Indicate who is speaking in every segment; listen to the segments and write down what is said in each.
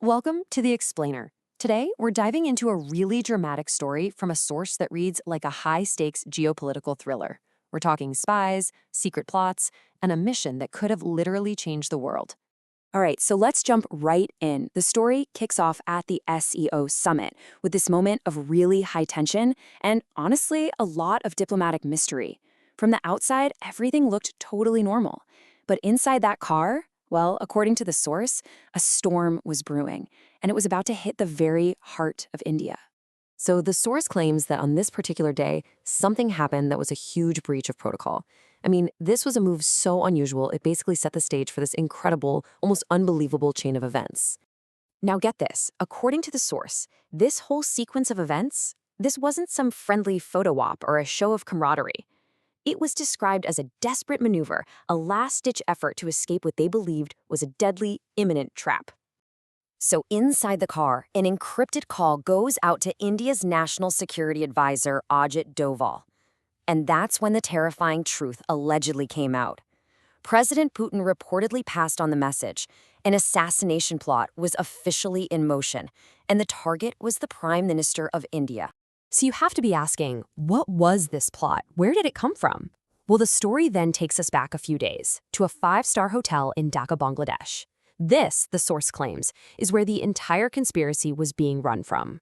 Speaker 1: Welcome to The Explainer. Today, we're diving into a really dramatic story from a source that reads like a high-stakes geopolitical thriller. We're talking spies, secret plots, and a mission that could have literally changed the world.
Speaker 2: All right, so let's jump right in. The story kicks off at the SEO summit with this moment of really high tension and, honestly, a lot of diplomatic mystery. From the outside, everything looked totally normal. But inside that car, well, according to the source, a storm was brewing, and it was about to hit the very heart of India.
Speaker 1: So the source claims that on this particular day, something happened that was a huge breach of protocol. I mean, this was a move so unusual, it basically set the stage for this incredible, almost unbelievable chain of events. Now get this, according to the source, this whole sequence of events, this wasn't some friendly photo op or a show of camaraderie. It was described as a desperate maneuver, a last-ditch effort to escape what they believed was a deadly, imminent trap. So inside the car, an encrypted call goes out to India's National Security Advisor, Ajit Doval. And that's when the terrifying truth allegedly came out. President Putin reportedly passed on the message. An assassination plot was officially in motion, and the target was the Prime Minister of India. So you have to be asking, what was this plot? Where did it come from? Well, the story then takes us back a few days to a five-star hotel in Dhaka, Bangladesh. This, the source claims, is where the entire conspiracy was being run from.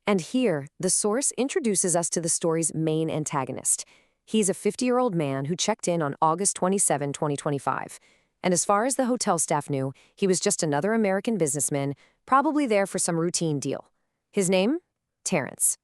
Speaker 1: And here, the source introduces us to the story's main antagonist. He's a 50-year-old man who checked in on August 27, 2025. And as far as the hotel staff knew, he was just another American businessman, probably there for some routine deal. His name? Terrence.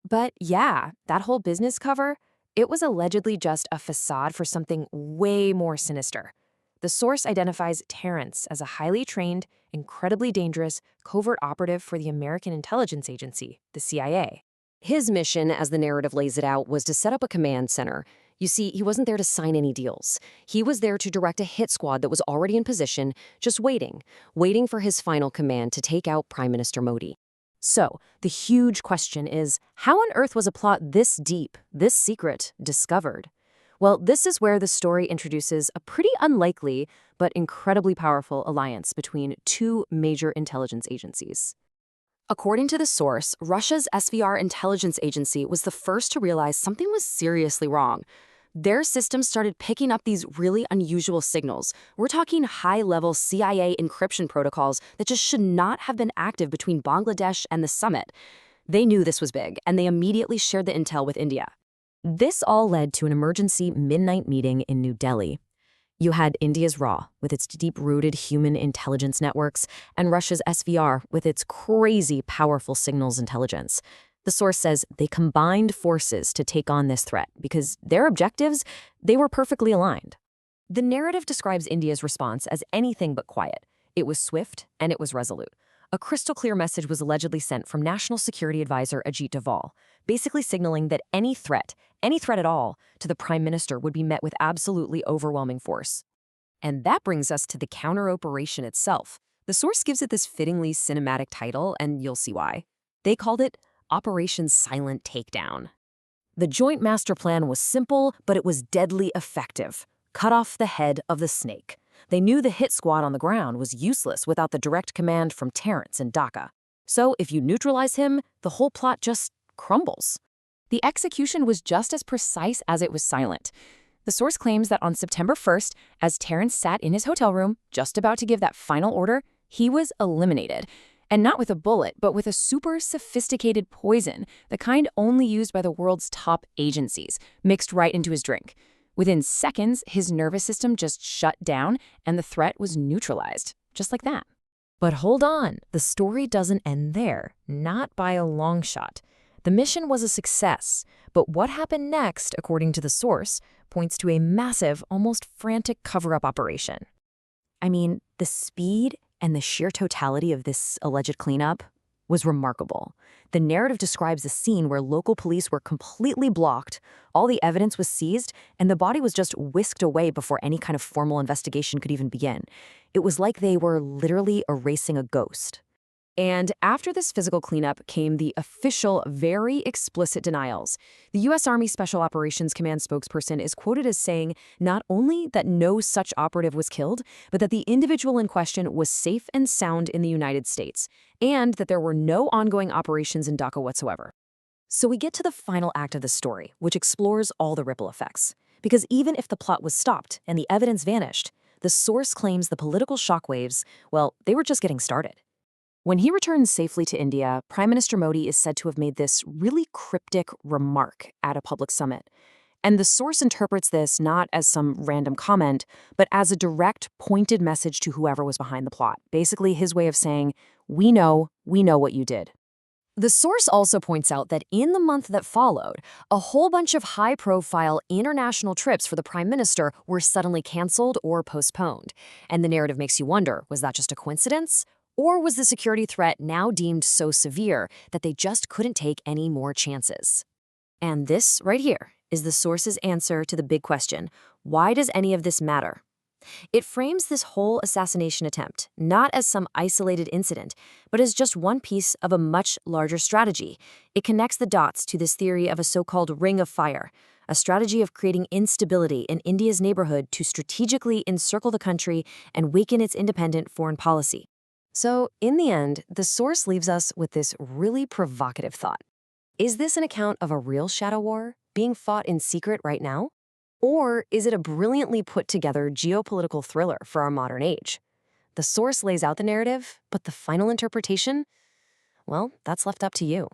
Speaker 1: But yeah, that whole business cover, it was allegedly just a facade for something way more sinister. The source identifies Terrence as a highly trained, incredibly dangerous, covert operative for the American intelligence agency, the CIA. His mission, as the narrative lays it out, was to set up a command center. You see, he wasn't there to sign any deals. He was there to direct a hit squad that was already in position, just waiting for his final command to take out Prime Minister Modi. So, the huge question is, how on earth was a plot this deep, this secret, discovered? Well, this is where the story introduces a pretty unlikely but incredibly powerful alliance between two major intelligence agencies. According to the source, Russia's SVR intelligence agency was the first to realize something was seriously wrong. Their systems started picking up these really unusual signals. We're talking high-level CIA encryption protocols that just should not have been active between Bangladesh and the summit. They knew this was big, and they immediately shared the intel with India. This all led to an emergency midnight meeting in New Delhi. You had India's RAW, with its deep-rooted human intelligence networks, and Russia's SVR, with its crazy powerful signals intelligence. The source says they combined forces to take on this threat because their objectives, they were perfectly aligned. The narrative describes India's response as anything but quiet. It was swift and it was resolute. A crystal-clear message was allegedly sent from National Security Advisor Ajit Doval, basically signaling that any threat at all, to the Prime Minister would be met with absolutely overwhelming force. And that brings us to the counter-operation itself. The source gives it this fittingly cinematic title, and you'll see why. They called it Operation Silent Takedown. The joint master plan was simple, but it was deadly effective. Cut off the head of the snake. They knew the hit squad on the ground was useless without the direct command from Terrence in Dhaka. So if you neutralize him, the whole plot just crumbles. The execution was just as precise as it was silent. The source claims that on September 1st, as Terrence sat in his hotel room, just about to give that final order, he was eliminated. And not with a bullet, but with a super sophisticated poison, the kind only used by the world's top agencies, mixed right into his drink. Within seconds, his nervous system just shut down and the threat was neutralized, just like that. But hold on, the story doesn't end there, not by a long shot. The mission was a success, but what happened next, according to the source, points to a massive, almost frantic cover-up operation. I mean, the speed and the sheer totality of this alleged cleanup was remarkable. The narrative describes a scene where local police were completely blocked, all the evidence was seized, and the body was just whisked away before any kind of formal investigation could even begin. It was like they were literally erasing a ghost.
Speaker 2: And after this physical cleanup came the official, very explicit denials. The U.S. Army Special Operations Command spokesperson is quoted as saying not only that no such operative was killed, but that the individual in question was safe and sound in the United States, and that there were no ongoing operations in Dhaka whatsoever. So we get to the final act of the story, which explores all the ripple effects. Because even if the plot was stopped and the evidence vanished, the source claims the political shockwaves, well, they were just getting started. When he returns safely to India, Prime Minister Modi is said to have made this really cryptic remark at a public summit. And the source interprets this not as some random comment, but as a direct, pointed message to whoever was behind the plot. Basically, his way of saying, we know what you did. The source also points out that in the month that followed, a whole bunch of high-profile international trips for the prime minister were suddenly canceled or postponed. And the narrative makes you wonder, was that just a coincidence? Or was the security threat now deemed so severe that they just couldn't take any more chances? And this right here is the source's answer to the big question, why does any of this matter? It frames this whole assassination attempt not as some isolated incident, but as just one piece of a much larger strategy. It connects the dots to this theory of a so-called ring of fire, a strategy of creating instability in India's neighborhood to strategically encircle the country and weaken its independent foreign policy. So, in the end, the source leaves us with this really provocative thought. Is this an account of a real shadow war being fought in secret right now? Or is it a brilliantly put-together geopolitical thriller for our modern age? The source lays out the narrative, but the final interpretation? Well, that's left up to you.